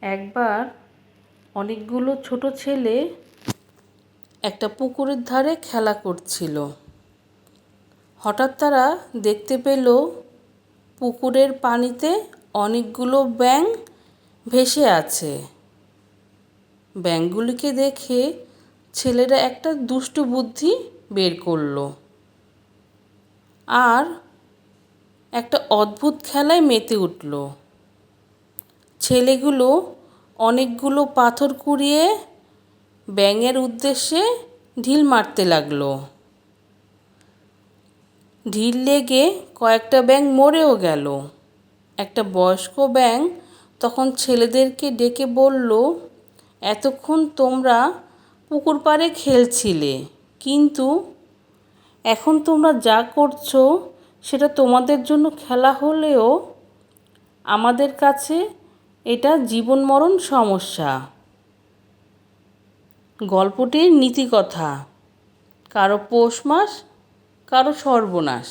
একবার অনেকগুলো ছোট ছেলে একটা পুকুরের ধারে খেলা করছিল। হঠাৎ তারা দেখতে পেল পুকুরের পানিতে অনেকগুলো ব্যাঙ ভেসে আছে। ব্যাঙগুলিকে দেখে ছেলেরা একটা দুষ্টু বুদ্ধি বের করলো আর একটা অদ্ভুত খেলায় মেতে উঠল। ছেলেগুলো অনেকগুলো পাথর কুড়িয়ে ব্যাঙের উদ্দেশ্যে ঢিল মারতে লাগলো। ঢিল লেগে কয়েকটা ব্যাঙ মরেও গেল। একটা বয়স্ক ব্যাঙ তখন ছেলেদেরকে ডেকে বলল, এতক্ষণ তোমরা পুকুর পাড়ে খেলছিলে, কিন্তু এখন তোমরা যা করছো সেটা তোমাদের জন্য খেলা হলেও আমাদের কাছে এটা জীবন মরণ সমস্যা। গল্পটির নীতিকথা, কারো পৌষ মাস কারো সর্বনাশ।